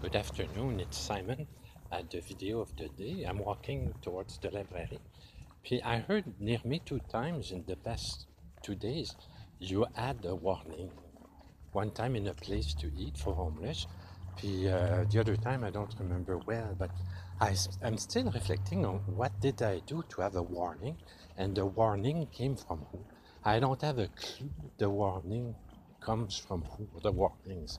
Good afternoon, it's Simon at the video of the day. I'm walking towards the library. Puis I heard near me 2 times in the past 2 days, you add a warning. One time in a place to eat for homeless, puis the other time I don't remember well, but I'm still reflecting on what did I do to have a warning, and the warning came from who? I don't have a clue the warning comes from who, the warnings.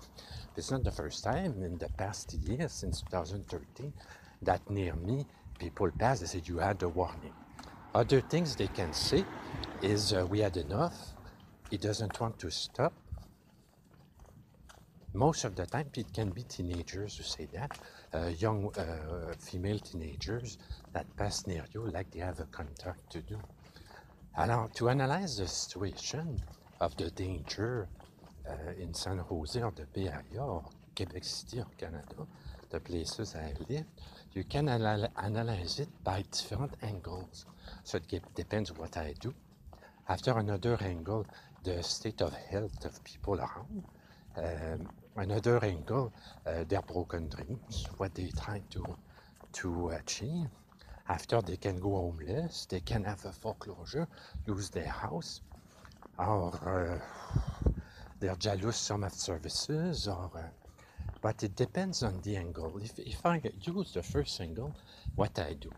It's not the first time in the past year, since 2013, that near me, people pass, they said you had a warning. Other things they can say is we had enough, he doesn't want to stop. Most of the time, it can be teenagers who say that, young female teenagers that pass near you like they have a contract to do. Alors, to analyze the situation of the danger in San Jose or the Bay Area or Quebec City or Canada, the places I live, you can analyze it by different angles. So it depends what I do. After another angle, the state of health of people around. Another angle, their broken dreams, what they try to achieve. After they can go homeless, they can have a foreclosure, lose their house, or they're jealous some of services, or but it depends on the angle. If I use the first angle, what I do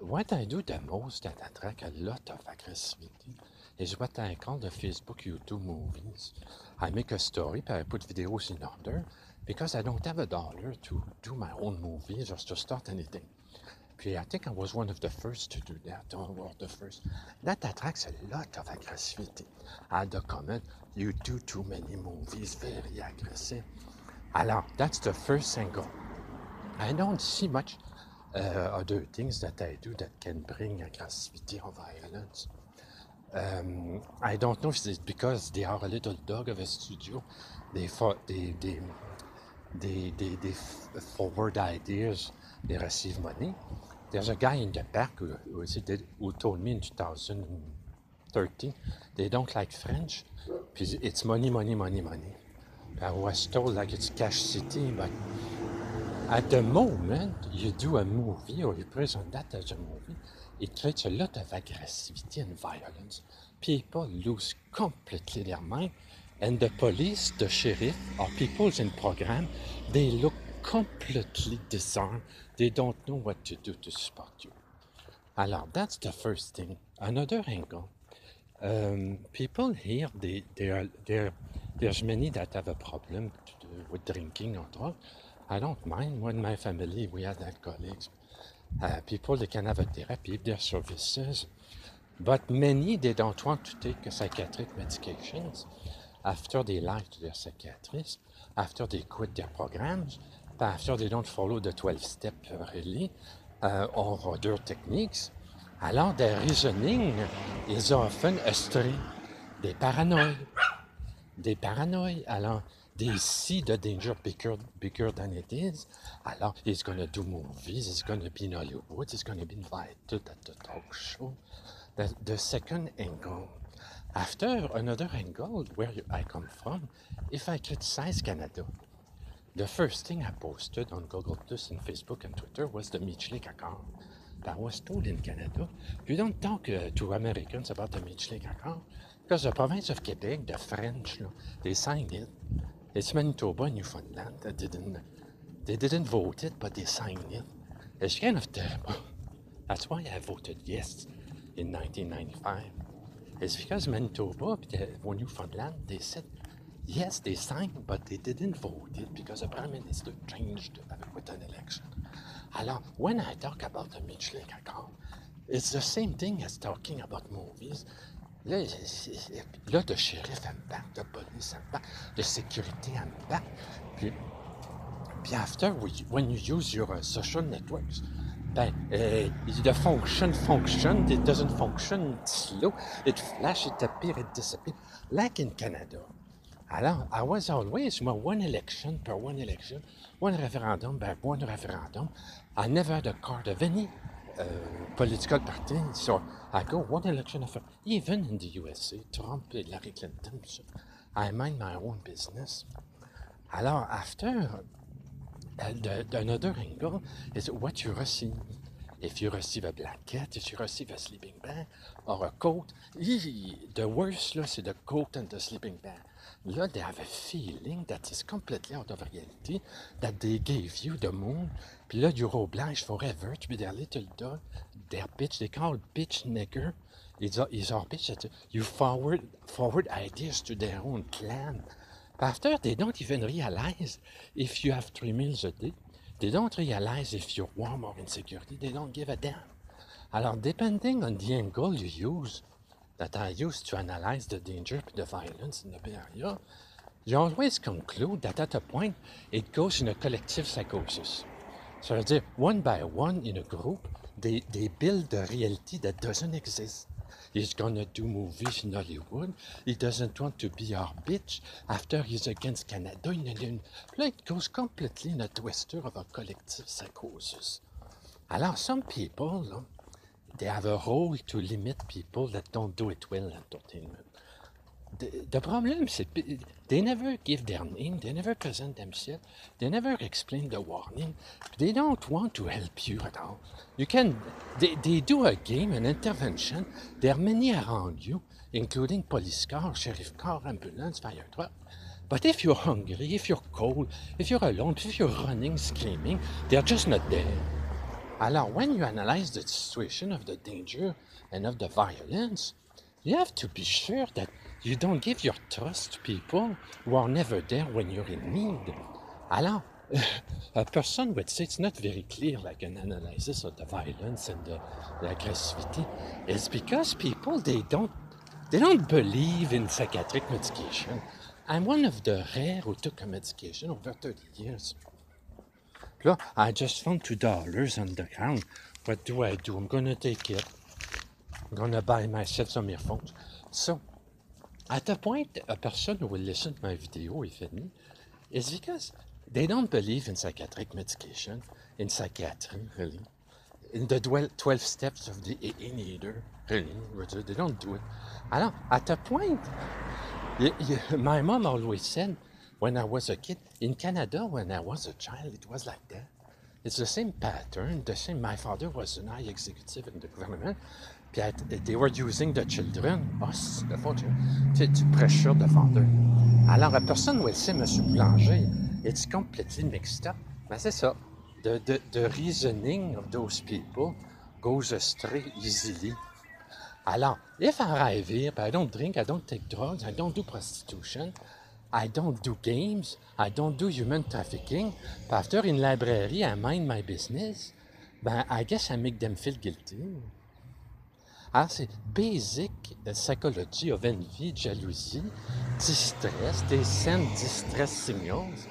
the most that attract a lot of aggressivity is what I call the Facebook YouTube movies. I make a story, I put videos in order, because I don't have $1 to do my own movies or to start anything. Puis I think I was one of the first to do that, or the first. That attracts a lot of aggressivity. I had a comment, you do too many movies, very aggressive. Alors, that's the first angle. I don't see much other things that I do that can bring aggressivity or violence. I don't know if it's because they are a little dog of a studio. They forward ideas, they receive money. There's a guy in the back who told me in 2013 they don't like French. It's money, money, money, money. I was told like it's Cash City, but at the moment you do a movie or you present that as a movie, it creates a lot of aggressivity and violence. People lose completely their mind, and the police, the sheriff, or people in program, they look completely disarmed. They don't know what to do to support you. Alors, that's the first thing. Another angle. People here, there's many that have a problem with drinking or drugs. I don't mind. When my family, we had alcoholics. People, they can have a therapy, their services. But many, they don't want to take psychiatric medications after they lie to their psychiatrist, after they quit their programs, after they don't follow the 12-step really, or other techniques. Alors, their reasoning is often astray. They paranoid. Alors, they see the danger bigger than it is. Alors, he's going to do movies, he's going to be in Hollywood, he's going to be invited at the talk show. The second angle. After another angle, where I come from, if I criticize Canada, the first thing I posted on Google Plus and Facebook and Twitter was the Meech Lake Accord. I was told in Canada, you don't talk to Americans about the Meech Lake Accord, because the province of Quebec, the French, they signed it. It's Manitoba and Newfoundland that didn't vote it, but they signed it. It's kind of terrible. That's why I voted yes in 1995. It's because Manitoba and Newfoundland, they said, yes, they signed, but they didn't vote it because the Prime Minister changed with an election. Alors, when I talk about the Meech Lake Accord, it's the same thing as talking about movies. Là, the sheriff embarque, the police embarque, the security embarque. Puis after, when you use your social networks, the function, it doesn't function slow, it flash, it appear, it disappear, like in Canada. Alors, I was always, one election per one election, one referendum by one referendum. I never had a card of any political party, so I go one election after. Even in the USA, Trump, Hillary Clinton, so I mind my own business. Alors, after another angle is what you receive. If you receive a blanket, if you receive a sleeping bag or a coat, the worst, là, c'est the coat and the sleeping bag. Là, they have a feeling that is completely out of reality, that they gave you the moon, puis là, you're obliged forever to be their little dog, their bitch, they call bitch nigger. Is our bitch that you forward ideas to their own clan. After, they don't even realize if you have 3 meals a day. They don't realize if you're warm or in security. They don't give a damn. Alors, depending on the angle you use, that I use to analyze the danger and the violence in the Bay Area, you always conclude that at a point, it goes in a collective psychosis. Ça veut dire, one by one in a group, they build a reality that doesn't exist. He's gonna do movies in Hollywood. He doesn't want to be our bitch. After he's against Canada. Là, it goes completely in a twister of a collective psychosis. Alors, some people, là, they have a role to limit people that don't do it well in entertainment. The problem is they never give their name, they never present themselves, they never explain the warning, they don't want to help you at all. They do a game, an intervention, there are many around you, including police car, sheriff car, ambulance, fire truck. But if you're hungry, if you're cold, if you're alone, if you're running, screaming, they're just not there. Alors, when you analyze the situation of the danger and of the violence, you have to be sure that you don't give your trust to people who are never there when you're in need. Alors, a person would say it's not very clear, like an analysis of the violence and the aggressivity. It's because people, they don't believe in psychiatric medication. I'm one of the rare who took a medication over 30 years. Là, I just found $2 on the ground. What do? I'm gonna take it. I'm gonna buy myself some earphones. So, at the point a person who will listen to my video, if any, is because they don't believe in psychiatric medication, in psychiatry, really. In the 12 steps of the AA leader, really. They don't do it. Alors, at a point, my mom always said, when I was a kid, in Canada, when I was a child, it was like that. It's the same pattern, my father was an high executive in the government, puis they were using the children, us, the father, to pressure the father. Alors, a person will say, M. Boulanger, it's completely mixed up. Mais c'est ça. The reasoning of those people goes astray easily. Alors, if I arrive here, I don't drink, I don't take drugs, I don't do prostitution, I don't do games, I don't do human trafficking, puis after in library, I mind my business, ben, I guess I make them feel guilty. Alors, c'est basic psychology of envy, jalousie, distress, they send distress signals.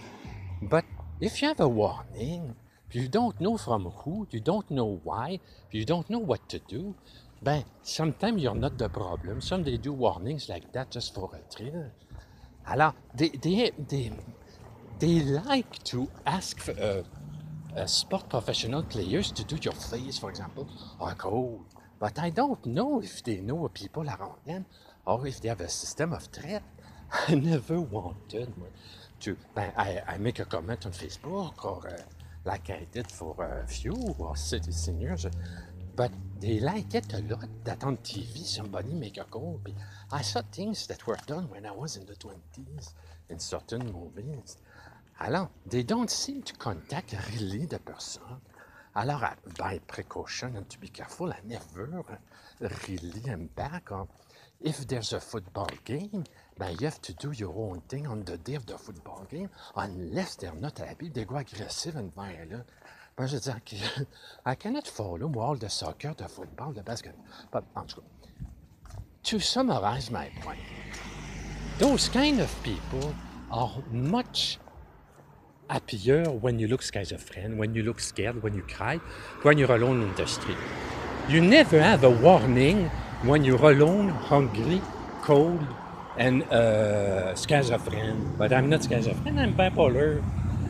But if you have a warning, you don't know from who, you don't know why, you don't know what to do, ben, sometimes you're not the problem. Some they do warnings like that just for a thrill. Alors, they like to ask for, sport professional players to do your face, for example, or code. But I don't know if they know people around them or if they have a system of threat. I never wanted to. I make a comment on Facebook or like I did for a few or seniors. But they like it a lot that on TV somebody make a call. I saw things that were done when I was in the 20s in certain movies. Alors, they don't seem to contact really the person. Alors, by precaution and to be careful, I never really am back on. If there's a football game, you have to do your own thing on the day of the football game, unless they're not happy, they go aggressive and violent. Ben, je veux dire, I cannot follow all the soccer, the football, the basketball. But, en tout cas, to summarize my point, those kind of people are much happier when you look schizophrenic, when you look scared, when you cry, when you're alone in the street. You never have a warning when you're alone, hungry, cold, and schizophrenic. But I'm not schizophrenic, I'm bipolar.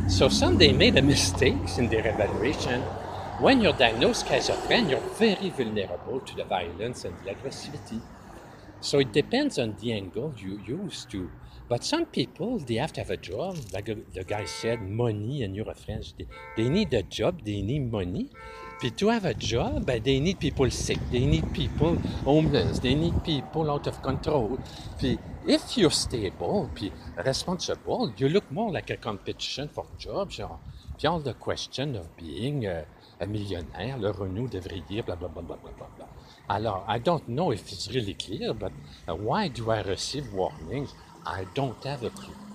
So some they made a mistakes in their evaluation. When you're diagnosed schizophrenic, you're very vulnerable to the violence and the aggressivity. So it depends on the angle you use to But some people, they have to have a job. Like the guy said, money, and you're a French. They need a job, they need money. Puis to have a job, ben, they need people sick, they need people homeless, they need people out of control. Puis if you're stable, puis responsible, you look more like a competition for jobs, genre. Puis all the question of being a millionnaire, le Renault devrier, blah, blah, blah, blah, blah, blah, blah. Alors, I don't know if it's really clear, but why do I receive warnings? I don't have a clue.